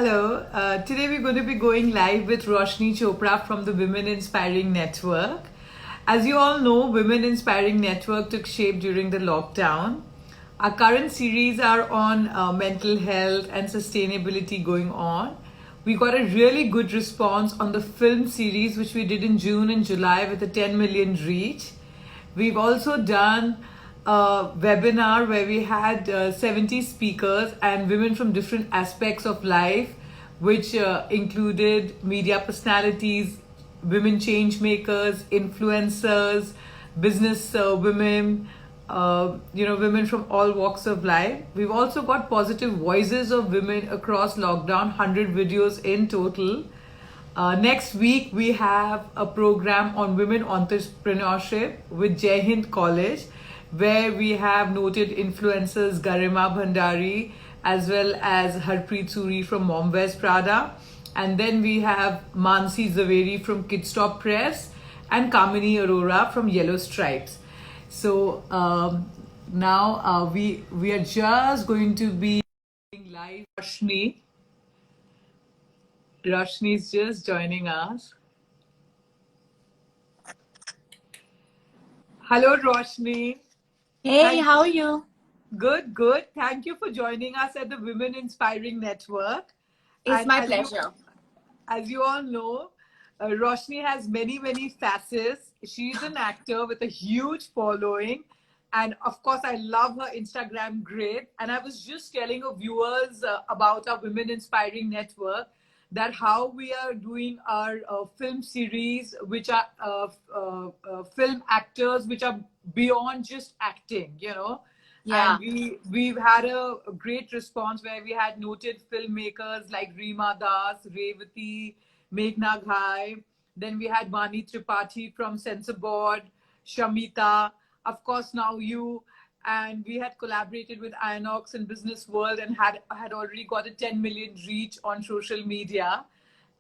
Hello. Today we're going to be going live with Roshni Chopra from the Women Inspiring Network. As you all know, Women Inspiring Network took shape during the lockdown. Our current series are on mental health and sustainability going on. We got a really good response on the film series, which we did in June and July with a 10 million reach. We've also done a webinar where we had 70 speakers and women from different aspects of life, which included media personalities, women change makers, influencers, business women, women from all walks of life. We've also got positive voices of women across lockdown, 100 videos in total. Next week, we have a program on women entrepreneurship with Jai Hind College, where we have noted influencers Garima Bhandari as well as Harpreet Suri from Mom Wears Prada. And then we have Mansi Zaveri from Kidstop Press and Kamini Arora from Yellow Stripes. So now we are just going to be live. Roshni is just joining us. Hello, Roshni. Hey, how are you? Good, good. Thank you for joining us at the Women Inspiring Network. It's And my pleasure. As you all know, Roshni has many facets. She's an actor with a huge following. And of course, I love her Instagram grid. And I was just telling our viewers about our Women Inspiring Network that how we are doing our film series, which are film actors, which are beyond just acting, Yeah. And we've had a great response where we had noted filmmakers like Reema Das, Revati, Meghna Ghai. Then we had Vani Tripathi from Censor Board, Shamita, of course now you. And we had collaborated with Inox and Business World and had already got a 10 million reach on social media.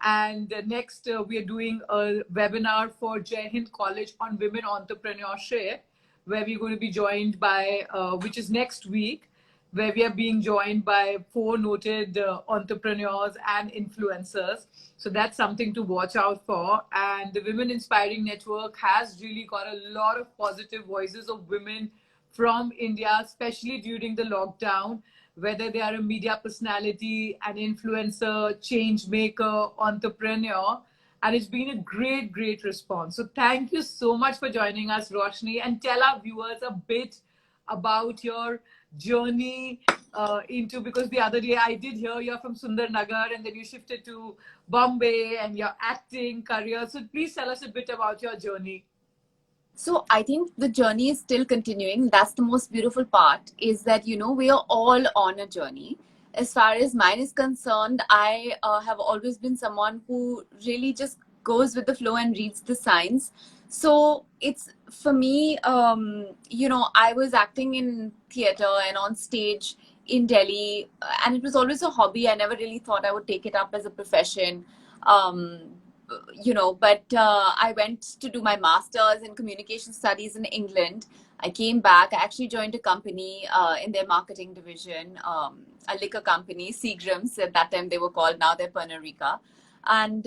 And next, we are doing a webinar for Jai Hind College on women entrepreneurship, where we're going to be joined by, which is next week, where we are being joined by 4 noted entrepreneurs and influencers. So that's something to watch out for. And the Women Inspiring Network has really got a lot of positive voices of women from India, especially during the lockdown, whether they are a media personality, an influencer, change maker, entrepreneur. And it's been a great response. So thank you so much for joining us, Roshni, and tell our viewers a bit about your journey into, because the other day I did hear you're from Sundarnagar and then you shifted to Bombay and your acting career. So please tell us a bit about your journey. So I think the journey is still continuing. That's the most beautiful part, is that, we are all on a journey. As far as mine is concerned, I have always been someone who really just goes with the flow and reads the signs. So it's, for me, I was acting in theater and on stage in Delhi, and it was always a hobby. I never really thought I would take it up as a profession. But I went to do my master's in communication studies in England. I came back. I actually joined a company in their marketing division, a liquor company, Seagram's. At that time they were called, now they're Pernod Ricard. And,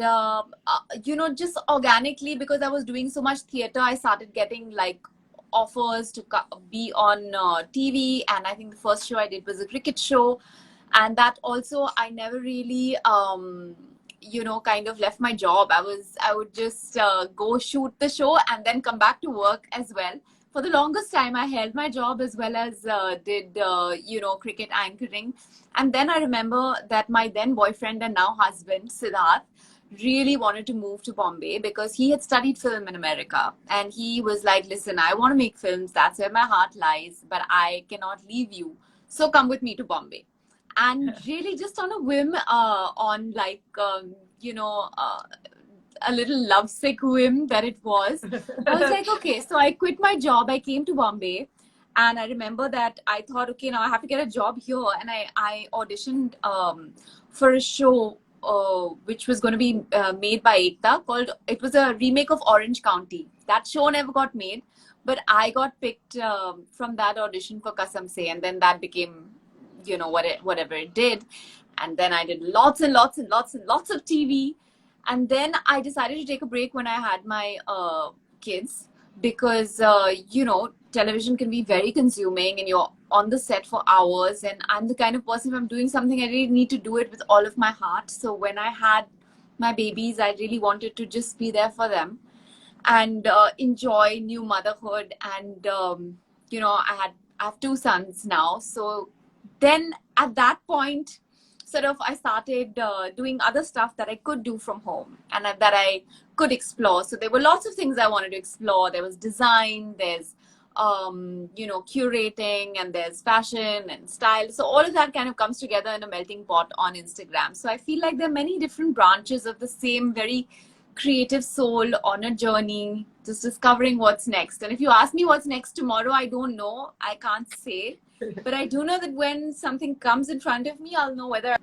just organically, because I was doing so much theater, I started getting like offers to be on TV. And I think the first show I did was a cricket show. And that also, I never really... kind of left my job. I would just go shoot the show and then come back to work as well. For the longest time, I held my job as well as did, cricket anchoring. And then I remember that my then boyfriend and now husband, Siddharth, really wanted to move to Bombay because he had studied film in America. And he was like, listen, I want to make films. That's where my heart lies, but I cannot leave you. So come with me to Bombay. And really just on a whim, on like, a little lovesick whim that it was, I was like, okay, so I quit my job. I came to Bombay, and I remember that I thought, okay, now I have to get a job here. And I auditioned for a show which was going to be made by Ekta, it was a remake of Orange County. That show never got made, but I got picked from that audition for Kasam Se, and then that became whatever it did. And then I did lots and lots and lots and lots of TV. And then I decided to take a break when I had my kids, because television can be very consuming and you're on the set for hours, and I'm the kind of person, if I'm doing something, I really need to do it with all of my heart. So when I had my babies, I really wanted to just be there for them and enjoy new motherhood. And I have two sons now. So then at that point, sort of, I started doing other stuff that I could do from home and that I could explore. So there were lots of things I wanted to explore. There was design, there's curating, and there's fashion and style. So all of that kind of comes together in a melting pot on Instagram. So I feel like there are many different branches of the same very creative soul on a journey, just discovering what's next. And if you ask me what's next tomorrow, I don't know. I can't say. But I do know that when something comes in front of me, I'll know whether.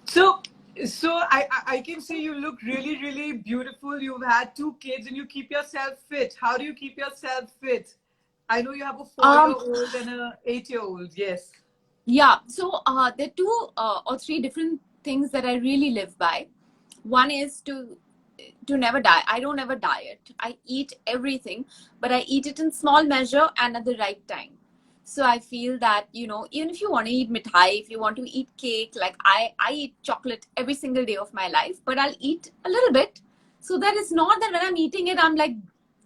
So I can see you look really, really beautiful. You've had two kids and you keep yourself fit. How do you keep yourself fit? I know you have a 4-year-old and an 8-year-old. Yes. Yeah. So there are two or three different things that I really live by. One is to never die. I don't ever diet. I eat everything, but I eat it in small measure and at the right time. So I feel that, even if you want to eat mithai, if you want to eat cake, like I eat chocolate every single day of my life, but I'll eat a little bit. So that it's not that when I'm eating it, I'm like,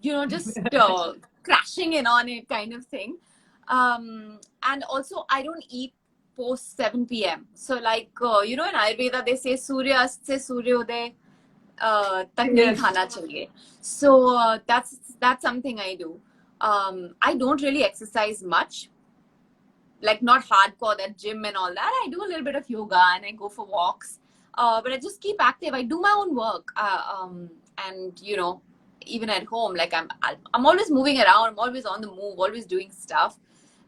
just crashing in on it kind of thing. And also I don't eat post 7 p.m. So like, in Ayurveda, they say Surya Ast se Suryodaya tak nahi khana chahiye. So that's something I do. I don't really exercise much, like not hardcore, that gym and all that. I do a little bit of yoga and I go for walks, but I just keep active. I do my own work, and even at home, like I'm always moving around. I'm always on the move, always doing stuff.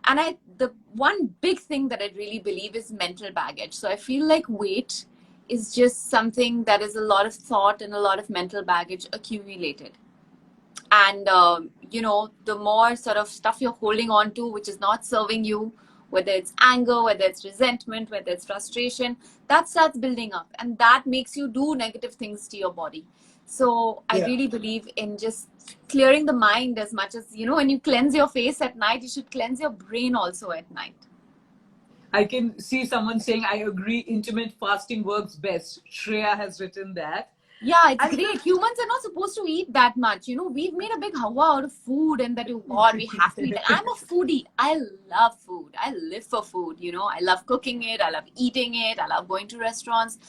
And the one big thing that I really believe is mental baggage. So I feel like weight is just something that is a lot of thought and a lot of mental baggage accumulated. And the more sort of stuff you're holding on to which is not serving you, whether it's anger, whether it's resentment, whether it's frustration, that starts building up, and that makes you do negative things to your body. So I really believe in just clearing the mind as much as, when you cleanse your face at night, you should cleanse your brain also at night. I can see someone saying, I agree, intermittent fasting works best. Shreya has written that. Yeah, it's great. Humans are not supposed to eat that much. We've made a big hawa out of food, and that, God, we have to eat. I'm a foodie. I love food. I live for food. I love cooking it. I love eating it. I love going to restaurants.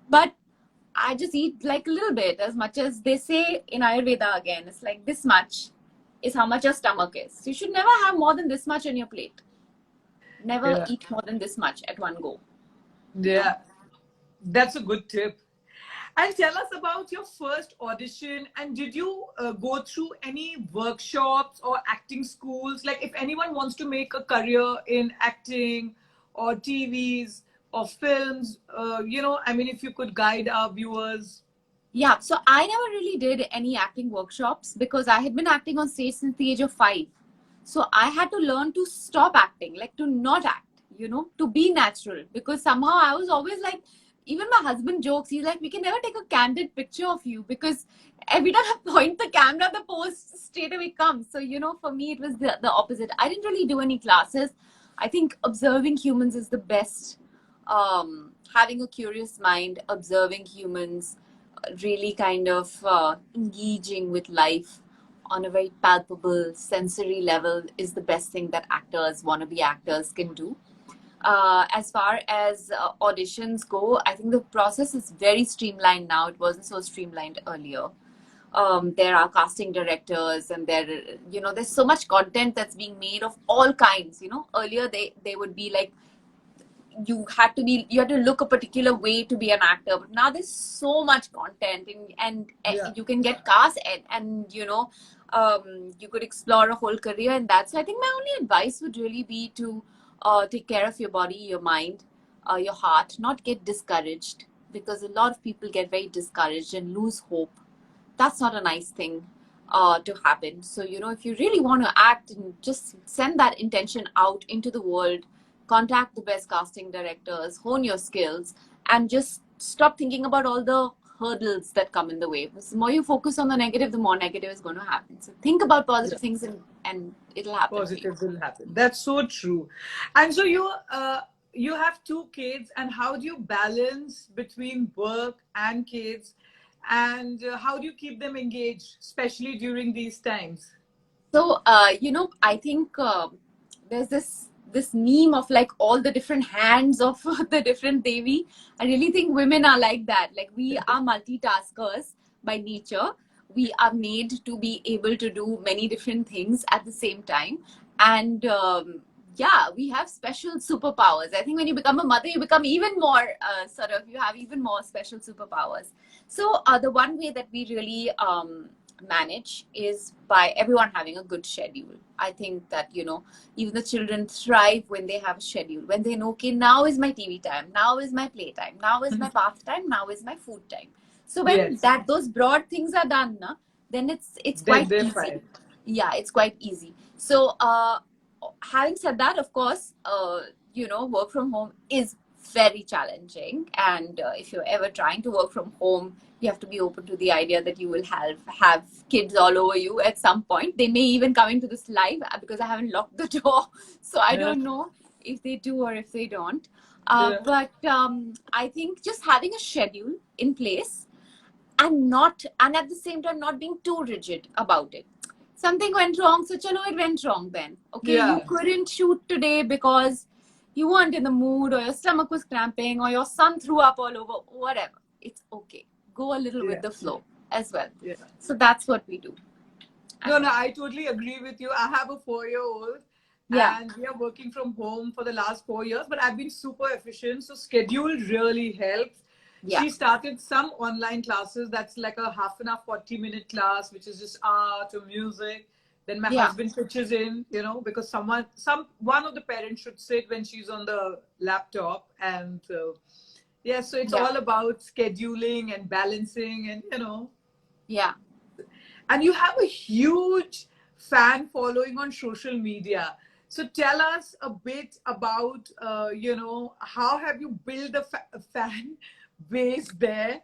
But I just eat like a little bit, as much as they say in Ayurveda again. It's like this much is how much your stomach is. So you should never have more than this much on your plate. Never eat more than this much at one go. Yeah, that's a good tip. And tell us about your first audition. And did you go through any workshops or acting schools? Like, if anyone wants to make a career in acting or TVs or films, if you could guide our viewers. Yeah, so I never really did any acting workshops because I had been acting on stage since the age of 5. So I had to learn to stop acting, like to not act, to be natural. Because somehow I was always like, even my husband jokes, he's like, we can never take a candid picture of you because every time I point the camera, the pose straight away comes. So, for me, it was the opposite. I didn't really do any classes. I think observing humans is the best. Having a curious mind, observing humans, really kind of engaging with life on a very palpable sensory level is the best thing that actors, wannabe actors can do. As far as auditions go, I think the process is very streamlined now. It wasn't so streamlined earlier. There are casting directors, and there's so much content that's being made of all kinds. Earlier they would be like, you had to look a particular way to be an actor, but now there's so much content, and you can get cast, and you could explore a whole career in that. So I think my only advice would really be to take care of your body, your mind, your heart, not get discouraged, because a lot of people get very discouraged and lose hope. That's not a nice thing. to happen. So, if you really want to act and just send that intention out into the world, contact the best casting directors, hone your skills, and just stop thinking about all the hurdles that come in the way. Because the more you focus on the negative, the more negative is going to happen. So think about positive things, and it'll happen for you. Positive will happen. That's so true. And so you have two kids, and how do you balance between work and kids, and how do you keep them engaged, especially during these times? So, I think there's this meme of like all the different hands of the different Devi. I really think women are like that. Like we are multitaskers by nature. We are made to be able to do many different things at the same time. And yeah, we have special superpowers. I think when you become a mother, you become even more you have even more special superpowers. So the one way that we really manage is by everyone having a good schedule. I think that, even the children thrive when they have a schedule, when they know, okay, now is my TV time, now is my playtime, now is my bath time, now is my food time. So when Yes, those broad things are done, then it's then quite they're easy. fine. Yeah, it's quite easy. So having said that, of course, work from home is very challenging. And if you're ever trying to work from home, you have to be open to the idea that you will have kids all over you at some point. They may even come into this live because I haven't locked the door. So I Yeah, don't know if they do or if they don't. yeah. But I think just having a schedule in place and at the same time not being too rigid about it. Something went wrong, so chalo, it went wrong then. Okay, you Yeah. couldn't shoot today because you weren't in the mood, or your stomach was cramping, or your son threw up all over, whatever. It's okay. Go a little with Yeah, the flow as well. yeah. So that's what we do. No, no, I totally agree with you. I have a 4-year-old, Yeah, and we are working from home for the last 4 years, but I've been super efficient. So schedule really helps. yeah, She started some online classes. That's like a half an hour, 40-minute class, which is just art or music. Then my yeah, husband pitches in, because one of the parents should sit when she's on the laptop. And yeah, so it's yeah, all about scheduling and balancing and, yeah. and you have a huge fan following on social media. So tell us a bit about, how have you built a fan base there?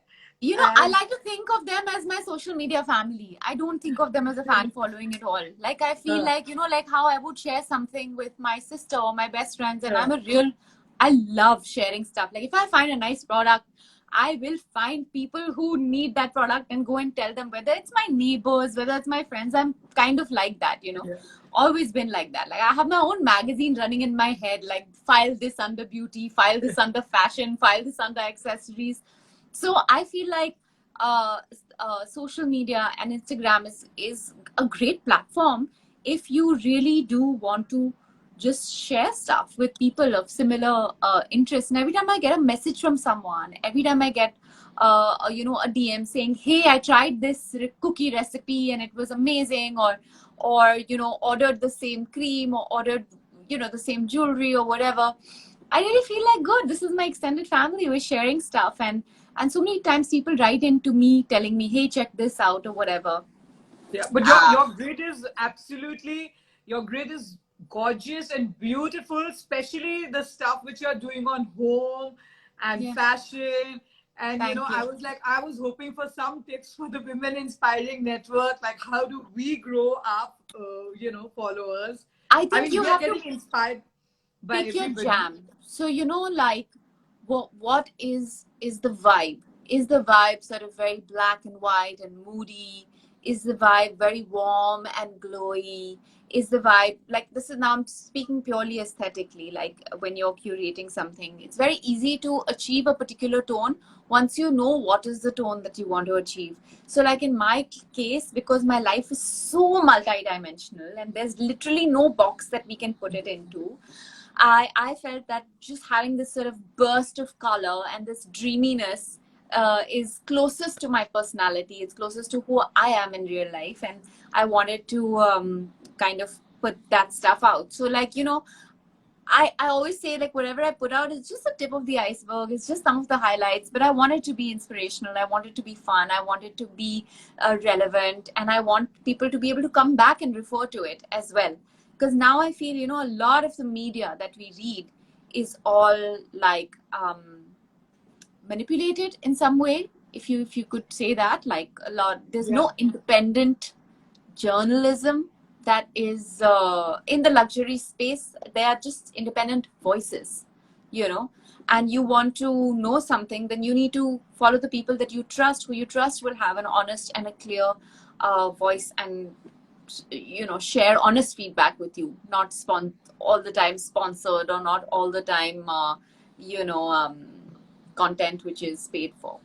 I And like to think of them as my social media family. I don't think of them as a fan following at all. Like, I feel uh, like, like how I would share something with my sister or my best friends, and uh, I love sharing stuff. Like, if I find a nice product, I will find people who need that product and go and tell them, whether it's my neighbors, whether it's my friends. I'm kind of like that. yeah, Always been like that. Like, I have my own magazine running in my head, like, file this under beauty, file this under fashion, file this under accessories. So I feel like uh, social media and Instagram is a great platform if you really do want to just share stuff with people of similar interests. And every time I get a message from someone, every time I get a DM saying, "Hey, I tried this cookie recipe and it was amazing," or ordered the same cream, or ordered the same jewelry or whatever. I really feel like, good, this is my extended family. We're sharing stuff, and so many times people write into me telling me, "Hey, check this out," or whatever. yeah. But your Ah, your grid is absolutely, your grid is gorgeous and beautiful, especially the stuff which you're doing on home and yeah. fashion. And Thank I you. was like, I was hoping for some tips for the Women Inspiring Network, like how do we grow up, followers. I I think mean, you we are have to getting inspired by pick your everybody. jam. So like, what is the vibe? Is the vibe sort of very black and white and moody? Is the vibe very warm and glowy? Is the vibe, like, this is, now I'm speaking purely aesthetically, like when you're curating something, it's very easy to achieve a particular tone once you know what is the tone that you want to achieve. So like in my case, because my life is so multidimensional and there's literally no box that we can put it into, I felt that just having this sort of burst of color and this dreaminess is closest to my personality. It's closest to who I am in real life, and I wanted to kind of put that stuff out. So, like, I always say, like, whatever I put out is just the tip of the iceberg. It's just some of the highlights, but I want it to be inspirational. I want it to be fun. I want it to be relevant, and I want people to be able to come back and refer to it as well. Because now I feel, you know, a lot of the media that we read is all like manipulated in some way. If you could say that, like, a lot, there's Yeah. no independent journalism that is in the luxury space. They are just independent voices, you know. And you want to know something, then you need to follow the people that you trust. Who you trust will have an honest and a clear voice, and, you know, share honest feedback with you, not all the time sponsored, or not all the time you know content which is paid for.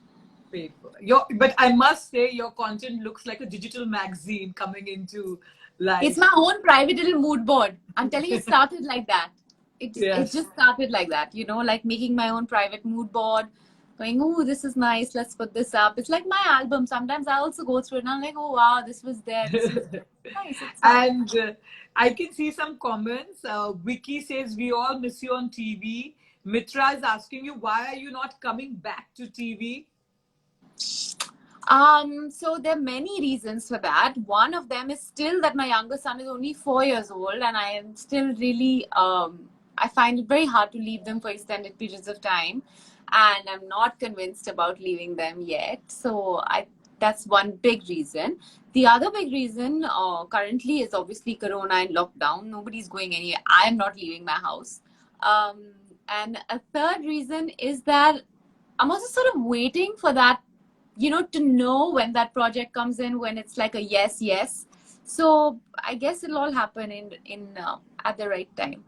But I must say, your content looks like a digital magazine coming into It's life. my own private little mood board. I'm telling you, it started like that. It Yes. just started like that, you know, like making my own private mood board, going, oh, this is nice, let's put this up. It's like my album. Sometimes I also go through it and I'm like, oh wow, this was there, this was nice. It's And I can see some comments. Vicky says, we all miss you on TV. Mitra is asking you, why are you not coming back to TV? So there are many reasons for that. One of them is still that my younger son is only 4 years old, and I am still really, I find it very hard to leave them for extended periods of time, and I'm not convinced about leaving them yet. So that's one big reason. The other big reason currently is obviously Corona and lockdown. Nobody's going anywhere. I am not leaving my house. Um, and a third reason is that I'm also sort of waiting for that, you know, to know when that project comes in, when it's like a yes. So I guess it'll all happen in at the right time.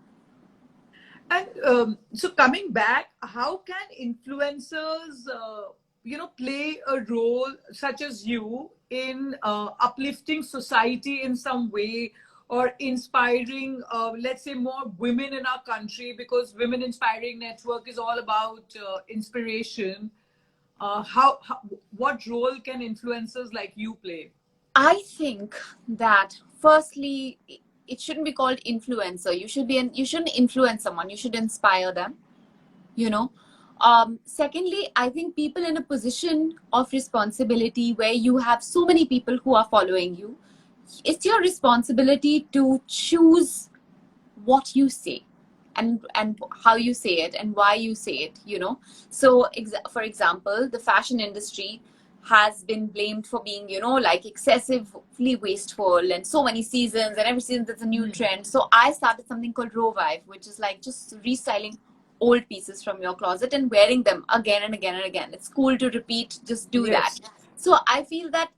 And so coming back, how can influencers, play a role such as you in uplifting society in some way, or inspiring, let's say, more women in our country? Because Women Inspiring Network is all about inspiration. What role can influencers like you play? I think that firstly, it shouldn't be called influencer. You shouldn't influence someone. You should inspire them, you know. Secondly, I think people in a position of responsibility where you have so many people who are following you, it's your responsibility to choose what you say, and how you say it and why you say it, you know. So for example, the fashion industry has been blamed for being, you know, like excessively wasteful, and so many seasons, and every season there's a new trend. So I started something called Rovive, which is like just restyling old pieces from your closet and wearing them again and again and again. It's cool to repeat, just do that. Yes. So I feel that,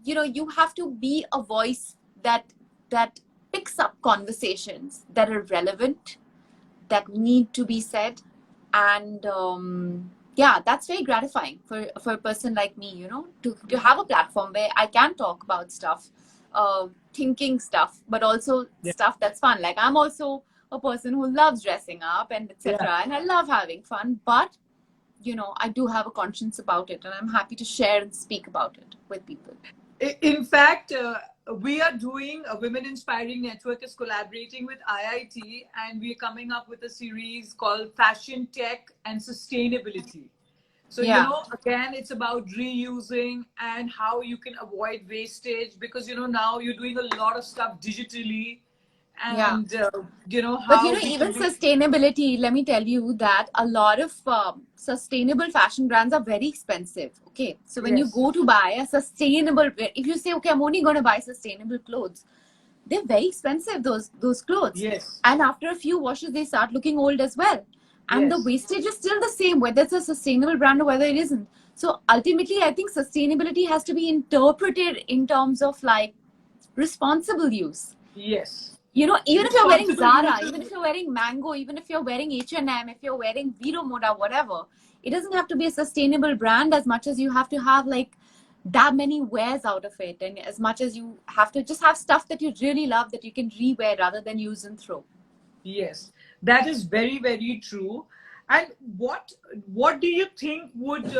you know, you have to be a voice that picks up conversations that are relevant, that need to be said. And yeah, that's very gratifying for a person like me, you know, to have a platform where I can talk about stuff, thinking stuff, but also Yeah. stuff that's fun. Like, I'm also a person who loves dressing up and Yeah. etc., and I love having fun, but, you know, I do have a conscience about it, and I'm happy to share and speak about it with people. In fact, we are doing a Women Inspiring Network is collaborating with IIT, and we're coming up with a series called Fashion, Tech, and Sustainability. So, Yeah. again, it's about reusing and how you can avoid wastage, because, now you're doing a lot of stuff digitally, Yeah. and, But you how know, we even can be. sustainability, let me tell you that a lot of sustainable fashion brands are very expensive. Okay. So when you Yes. go to buy a sustainable, if you say, okay, I'm only going to buy sustainable clothes, they're very expensive, those clothes. Yes. And after a few washes, they start looking old as well. And the Yes. wastage is still the same, whether it's a sustainable brand or whether it isn't. So ultimately, I think sustainability has to be interpreted in terms of like responsible use. Yes. You know, even if you're wearing Responsible Zara, use even of. if you're wearing Mango, even if you're wearing H&M, if you're wearing Vero Moda, whatever, it doesn't have to be a sustainable brand as much as you have to have like that many wears out of it, and as much as you have to just have stuff that you really love that you can rewear rather than use and throw. Yes, that is very, very true. And what do you think would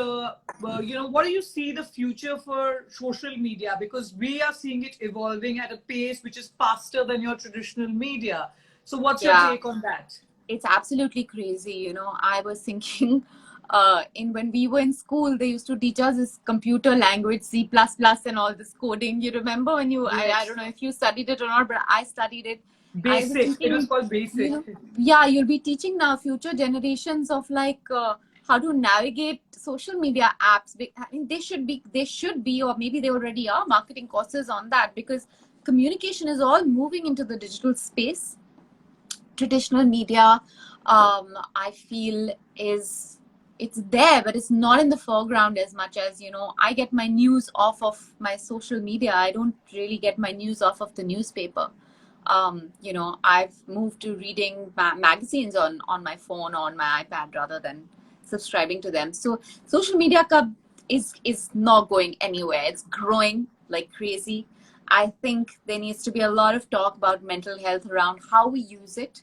what do you see the future for social media? Because we are seeing it evolving at a pace which is faster than your traditional media. So what's your Yeah. take on that? It's absolutely crazy. You know, I was thinking in when we were in school, they used to teach us this computer language, C++ and all this coding. You remember when you, I Yes. don't know if you studied it or not, but I studied it. I was Basic. It was thinking, called you basic. know, yeah, you'll be teaching now future generations of like how to navigate social media apps. I mean, they should be, or maybe they already are marketing courses on that, because communication is all moving into the digital space. Traditional media, I feel, is it's there, but it's not in the foreground as much as, you know, I get my news off of my social media. I don't really get my news off of the newspaper. You know, I've moved to reading magazines on my phone or on my iPad rather than subscribing to them. So social media is not going anywhere. It's growing like crazy. I think there needs to be a lot of talk about mental health around how we use it,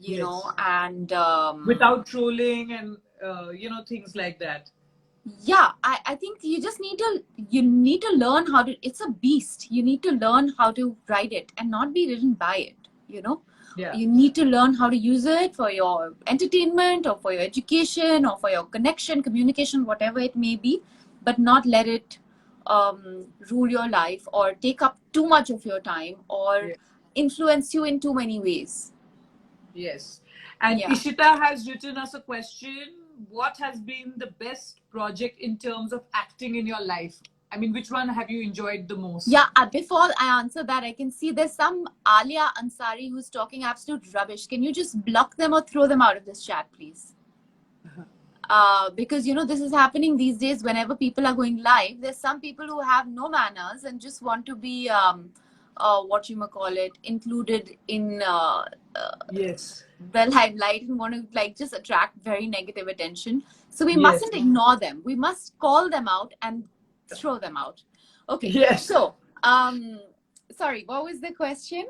you Yes. know, and Without trolling and things like that. yeah, I think you need to learn how to, it's a beast. You need to learn how to ride it and not be ridden by it, you know. Yeah. You need to learn how to use it for your entertainment or for your education or for your connection, communication, whatever it may be, but not let it rule your life or take up too much of your time or Yeah. influence you in too many ways. Yes. And Yeah. Ishita has written us a question. What has been the best project in terms of acting in your life? I mean, which one have you enjoyed the most? Yeah, before I answer that, I can see there's some Alia Ansari who's talking absolute rubbish. Can you just block them or throw them out of this chat, please? Because, you know, this is happening these days whenever people are going live. There's some people who have no manners and just want to be, what you may call it, included in Yes. the limelight and want to like just attract very negative attention. So we Yes. mustn't ignore them. We must call them out and throw them out. Okay. Yes. So, sorry, what was the question?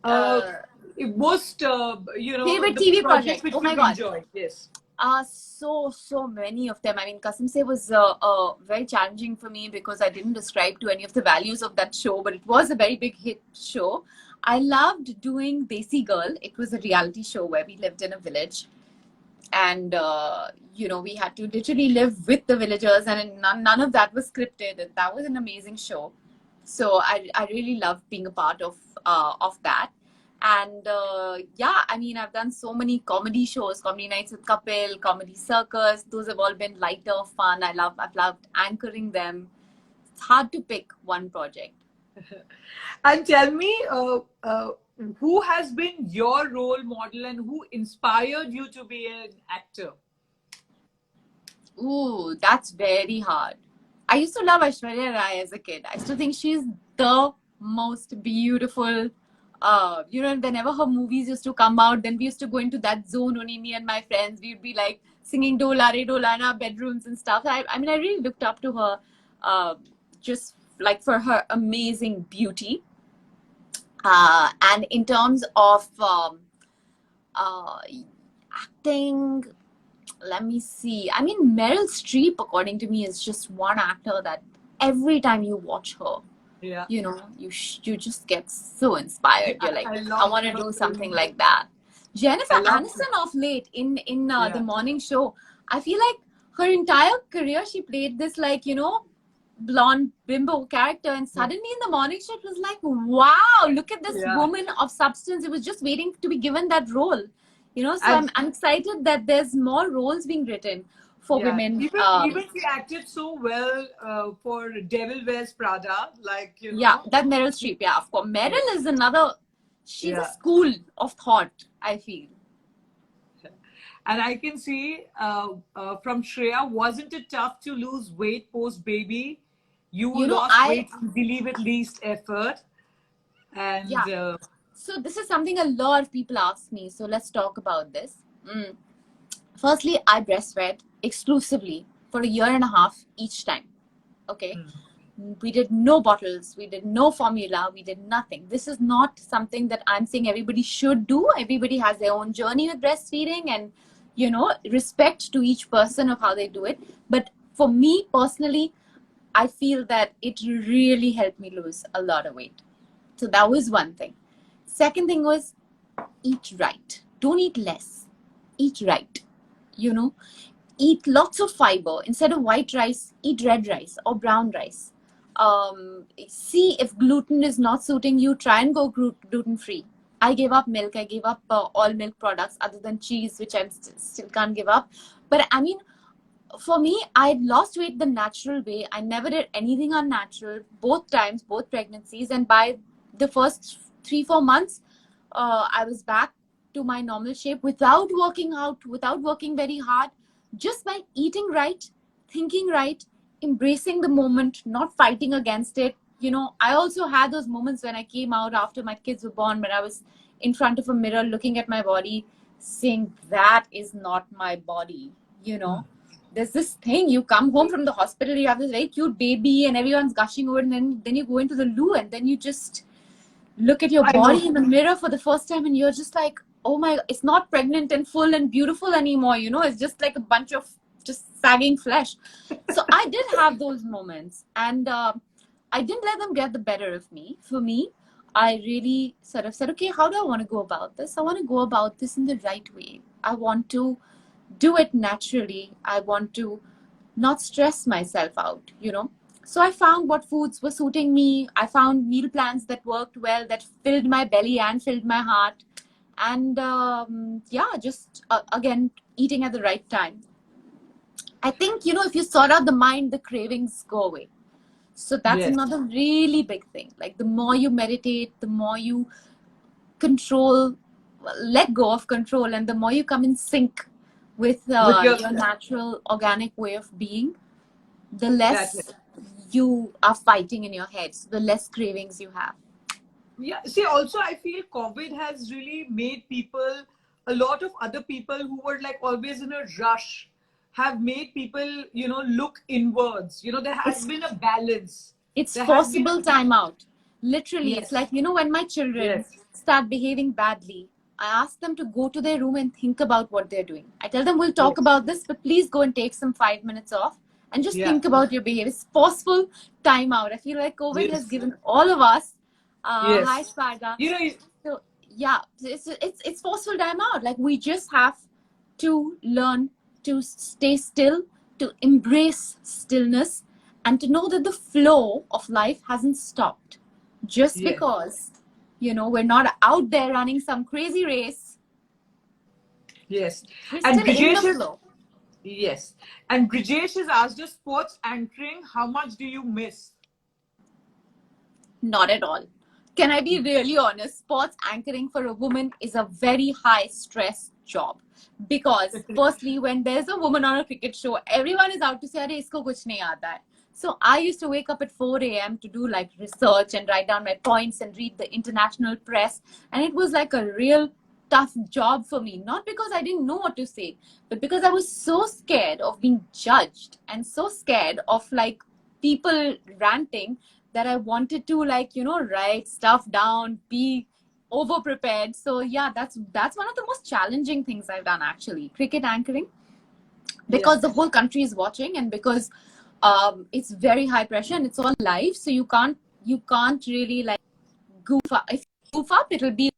Most, Favorite the TV projects project. which Oh my you've God. enjoyed. Yes. So many of them. I mean, Kasam Se was very challenging for me because I didn't describe to any of the values of that show, but it was a very big hit show. I loved doing Desi Girl. It was a reality show where we lived in a village, and you know, we had to literally live with the villagers, and none of that was scripted. And that was an amazing show. So I really loved being a part of that. And yeah, I mean, I've done so many comedy shows, Comedy Nights with Kapil, Comedy Circus. Those have all been lighter, fun. I've loved anchoring them. It's hard to pick one project. And tell me, who has been your role model and who inspired you to be an actor? Ooh, that's very hard. I used to love Aishwarya Rai as a kid. I still think she's the most beautiful. You know, whenever her movies used to come out, then we used to go into that zone, only me and my friends. We'd be like singing Dola Re Dola in our bedrooms and stuff. I mean, I really looked up to her just like for her amazing beauty. And in terms of acting, let me see. I mean, Meryl Streep, according to me, is just one actor that every time you watch her, Yeah. you know, you just get so inspired. You're like, I want to do something like that. Jennifer Aniston of late in the morning show, I feel like her entire career she played this like, you know, blonde bimbo character, and suddenly in the morning show it was like, wow, look at this woman of substance. It was just waiting to be given that role, you know. So I'm excited that there's more roles being written for women. Even she acted so well for Devil Wears Prada, like, you know. Yeah, that Meryl Streep. Yeah, of course. Meryl is another. She's a school of thought, I feel. And I can see from Shreya, wasn't it tough to lose weight post baby? You lost weight easily with least effort. And yeah. So this is something a lot of people ask me. So let's talk about this. Firstly, I breastfed exclusively for a year and a half each time. Okay. We did no bottles. We did no formula. We did nothing. This is not something that I'm saying everybody should do. Everybody has their own journey with breastfeeding, and, you know, respect to each person of how they do it. But for me personally, I feel that it really helped me lose a lot of weight. So that was one thing. Second thing was, eat right. Don't eat less. Eat right. You know, eat lots of fiber. Instead of white rice, eat red rice or brown rice. See if gluten is not suiting you, try and go gluten free. I gave up milk. I gave up all milk products other than cheese, which I still can't give up. But I mean, for me, I lost weight the natural way. I never did anything unnatural, both times, both pregnancies. And by the first 3-4 months, I was back to my normal shape without working out, without working very hard, just by eating right, thinking right, embracing the moment, not fighting against it. You know, I also had those moments when I came out after my kids were born, when I was in front of a mirror looking at my body, saying, that is not my body, you know. There's this thing, you come home from the hospital, you have this very cute baby and everyone's gushing over, and then you go into the loo and then you just look at your I know. body in the mirror for the first time and you're just like, oh my, it's not pregnant and full and beautiful anymore, you know, it's just like a bunch of just sagging flesh. So I did have those moments, and I didn't let them get the better of me. For me, I really sort of said, okay, how do I want to go about this? I want to go about this in the right way. I want to do it naturally. I want to not stress myself out, you know. So I found what foods were suiting me. I found meal plans that worked well, that filled my belly and filled my heart. And yeah, just again, eating at the right time. I think, you know, if you sort out the mind, the cravings go away. So that's Yes. another really big thing. Like the more you meditate, the more you control, let go of control, and the more you come in sync with With your yourself. natural organic way of being, the That's less it. you are fighting in your head, so the less cravings you have. Yeah. See, also, I feel COVID has really made people, a lot of other people who were like always in a rush, have made people, look inwards. There has It's been a balance. it's There has been forcible a, timeout. Literally, it's yes, like, you know, when my children yes, start behaving badly, I ask them to go to their room and think about what they're doing. I tell them, we'll talk yes, about this, but please go and take some 5 minutes off and just yeah, think about your behavior. It's forceful timeout. I feel like COVID has yes, given all of us, hi yes. Sparga. You know, So yeah, it's forceful timeout. Like we just have to learn to stay still, to embrace stillness, and to know that the flow of life hasn't stopped just yes, because, you know, we're not out there running some crazy race. yes. We're And still in the Brijesh is, flow. yes. And Brijesh has asked us, sports anchoring, how much do you miss? Not at all. Can I be really honest? Sports anchoring for a woman is a very high stress job. Because firstly, when there's a woman on a cricket show, everyone is out to say, "Arey, isko kuch nahi aata hai." So I used to wake up at 4 a.m. to do like research and write down my points and read the international press. And it was like a real tough job for me. Not because I didn't know what to say, but because I was so scared of being judged and so scared of like people ranting, that I wanted to, like, you know, write stuff down, be over prepared. So yeah, that's one of the most challenging things I've done, actually, cricket anchoring, Yeah. because the whole country is watching, and because it's very high pressure and it's all live, so you can't really like goof up. If you goof up, it'll be.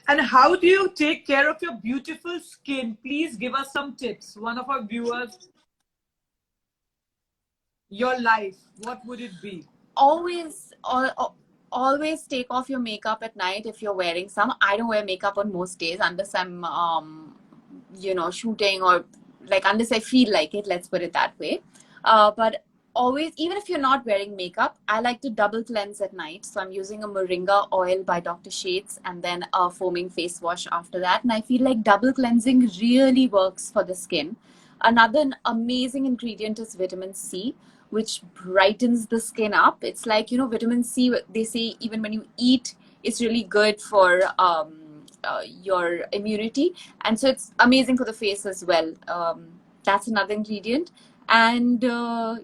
And how do you take care of your beautiful skin? Please give us some tips. One of our viewers, your life, what would it be? Always take off your makeup at night if you're wearing some. I don't wear makeup on most days unless I'm you know, shooting, or like unless I feel like it, let's put it that way. But always, even if you're not wearing makeup, I like to double cleanse at night. So I'm using a moringa oil by Dr. Shades and then a foaming face wash after that, and I feel like double cleansing really works for the skin. Another amazing ingredient is vitamin C, which brightens the skin up. It's like, you know, vitamin C, they say even when you eat, it's really good for your immunity. And so it's amazing for the face as well. That's another ingredient. And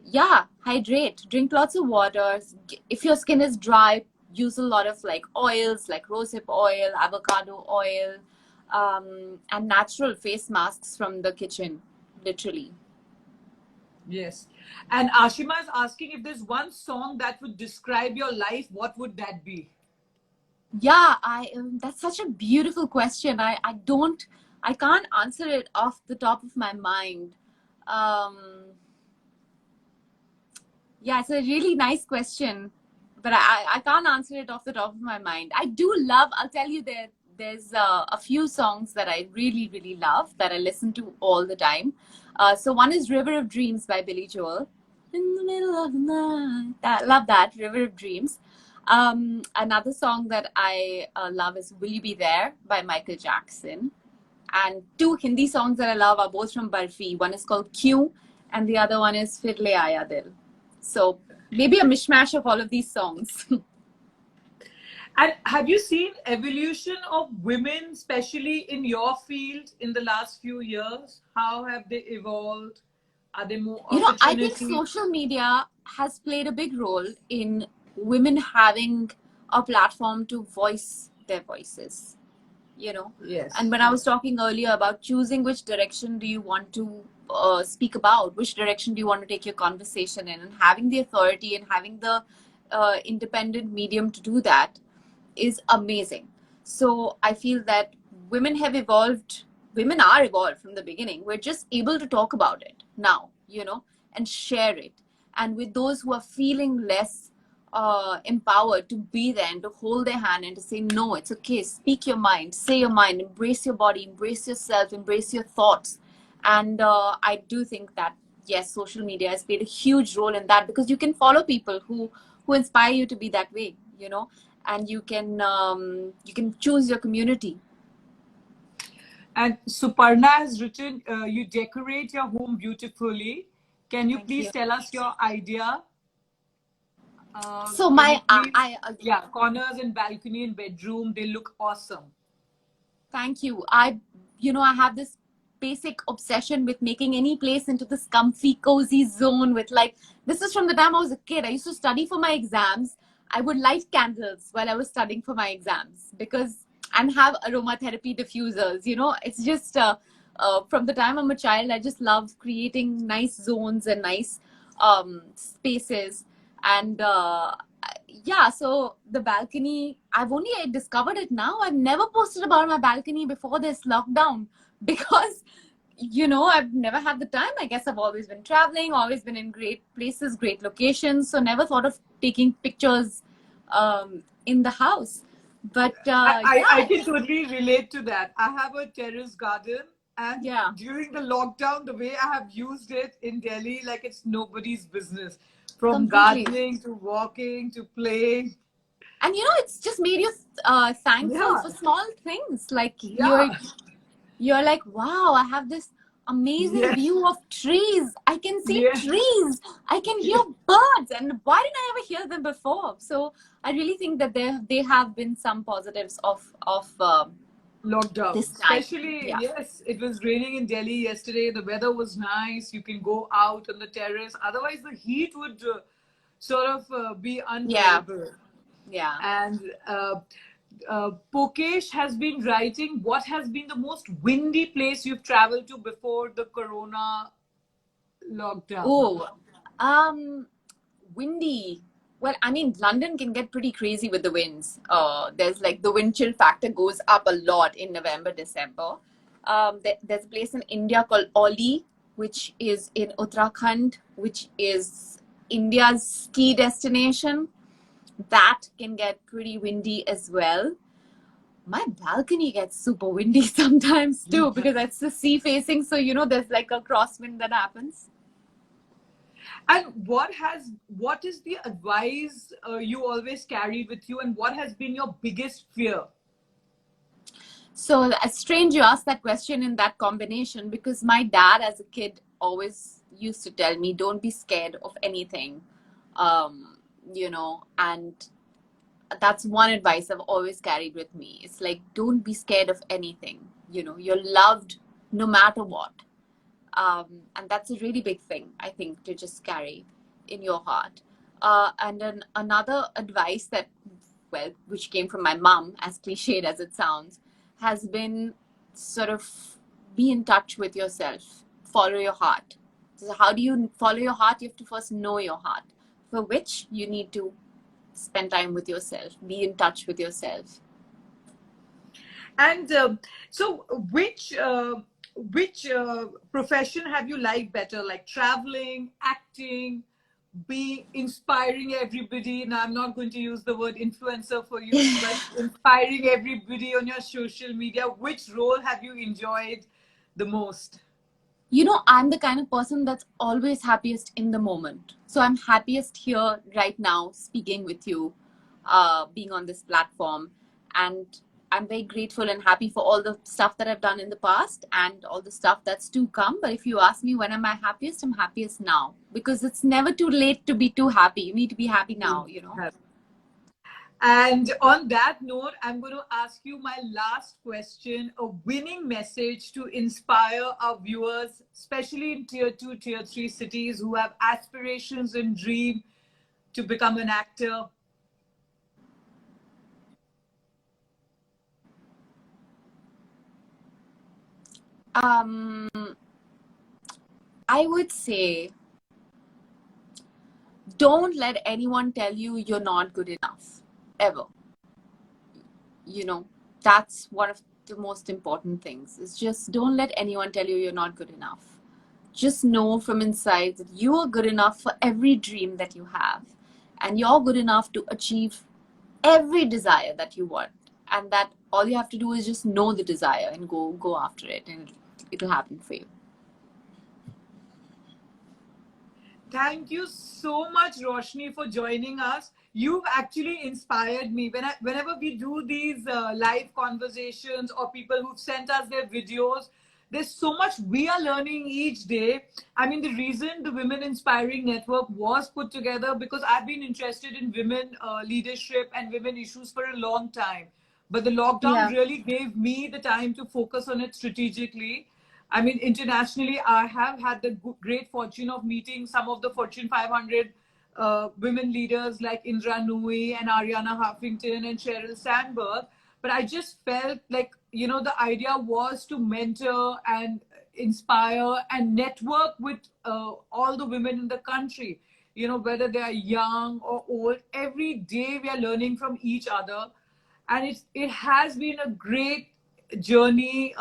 yeah, hydrate, drink lots of water. If your skin is dry, use a lot of like oils like rosehip oil, avocado oil, and natural face masks from the kitchen, literally. Yes. And Ashima is asking if there's one song that would describe your life, what would that be? Yeah, that's such a beautiful question. I can't answer it off the top of my mind. Um, yeah, it's a really nice question, but I can't answer it off the top of my mind. I do love, I'll tell you, there's a few songs that I really, really love that I listen to all the time. So one is River of Dreams by Billy Joel. In the middle of the night. I love that, River of Dreams. Another song that I love is Will You Be There by Michael Jackson. And two Hindi songs that I love are both from Barfi. One is called Q, and the other one is Fir Le Aaya Dil. So maybe a mishmash of all of these songs. And have you seen evolution of women, especially in your field, in the last few years? How have they evolved? Are there more I think opportunities? social media has played a big role in women having a platform to voice their voices. Yes. And when I was talking earlier about choosing which direction do you want to speak about, which direction do you want to take your conversation in, and having the authority and having the independent medium to do that is amazing. So I feel that women are evolved from the beginning. We're just able to talk about it now, and share it. And with those who are feeling less empowered, to be there and to hold their hand and to say, no, it's okay, speak your mind, say your mind, embrace your body, embrace yourself, embrace your thoughts. And I do think that, yes, social media has played a huge role in that, because you can follow people who inspire you to be that way, and you can choose your community. And Suparna has written, you decorate your home beautifully. Can you Thank please you. tell us your idea? So Can you my please? Yeah, corners and balcony and bedroom, they look awesome. Thank you. I have this basic obsession with making any place into this comfy, cozy zone with, like, this is from the time I was a kid. I used to study for my exams. I would light candles while I was studying for my exams and have aromatherapy diffusers. It's just from the time I'm a child, I just love creating nice zones and nice spaces. And yeah, so the balcony, I discovered it now. I've never posted about my balcony before this lockdown because, I've never had the time. I guess I've always been traveling, always been in great places, great locations. So never thought of taking pictures in the house. But I can totally relate to that. I have a terrace garden, and yeah, during the lockdown, the way I have used it in Delhi, like it's nobody's business. From completely. gardening to walking to playing. And it's just made you thankful Yeah. for small things. Like Yeah. you're like, wow, I have this amazing Yes. view of trees. I can see Yes. trees. I can hear birds. And why didn't I ever hear them before? So I really think that they have been some positives of Lockdown. this time. Especially, Yeah. yes, it was raining in Delhi yesterday. The weather was nice. You can go out on the terrace. Otherwise, the heat would sort of be Yeah. unbearable. Yeah. And Pokesh has been writing, what has been the most windy place you've traveled to before the corona lockdown? Oh, windy. Well, I mean, London can get pretty crazy with the winds. There's like the wind chill factor goes up a lot in November, December. There's a place in India called Oli, which is in Uttarakhand, which is India's ski destination. That can get pretty windy as well. My balcony gets super windy sometimes too, because that's the sea facing. So, there's like a crosswind that happens. And what is the advice you always carried with you, and what has been your biggest fear? So it's strange you asked that question in that combination, because my dad as a kid always used to tell me, don't be scared of anything. And that's one advice I've always carried with me. It's like, don't be scared of anything. You're loved no matter what. And that's a really big thing, I think, to just carry in your heart. And then another advice which came from my mom, as cliched as it sounds, has been sort of be in touch with yourself, follow your heart. So how do you follow your heart? You have to first know your heart, for which you need to spend time with yourself, be in touch with yourself. And so, which profession have you liked better? Like traveling, acting, be inspiring everybody. Now, I'm not going to use the word influencer for you, but inspiring everybody on your social media. Which role have you enjoyed the most? You know, I'm the kind of person that's always happiest in the moment. So I'm happiest here right now, speaking with you, being on this platform. And I'm very grateful and happy for all the stuff that I've done in the past and all the stuff that's to come. But if you ask me when am I happiest, I'm happiest now, because it's never too late to be too happy. You need to be happy now, you know. And on that note, I'm going to ask you my last question, a winning message to inspire our viewers, especially in tier 2, tier 3 cities who have aspirations and dream to become an actor. Um, I would say don't let anyone tell you you're not good enough, ever. You know, that's one of the most important things, is just don't let anyone tell you you're not good enough. Just know from inside that you are good enough for every dream that you have, and you're good enough to achieve every desire that you want, and that all you have to do is just know the desire and go after it, and it'll happen for you. Thank you so much, Roshni, for joining us. You've actually inspired me. Whenever we do these live conversations or people who've sent us their videos, there's so much we are learning each day. I mean, the reason the Women Inspiring Network was put together because I've been interested in women leadership and women issues for a long time. But the lockdown Yeah. really gave me the time to focus on it strategically. I mean, internationally, I have had the great fortune of meeting some of the Fortune 500 women leaders like Indra Nooyi and Ariana Huffington and Sheryl Sandberg. But I just felt like, you know, the idea was to mentor and inspire and network with all the women in the country. You know, whether they are young or old, every day we are learning from each other. And it has been a great journey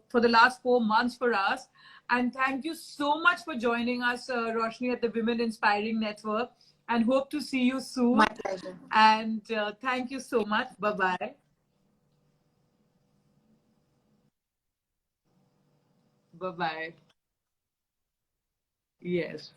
for the last 4 months for us. And thank you so much for joining us, Roshni, at the Women Inspiring Network. And hope to see you My soon. pleasure. And thank you so much. Bye bye. Bye bye. Yes.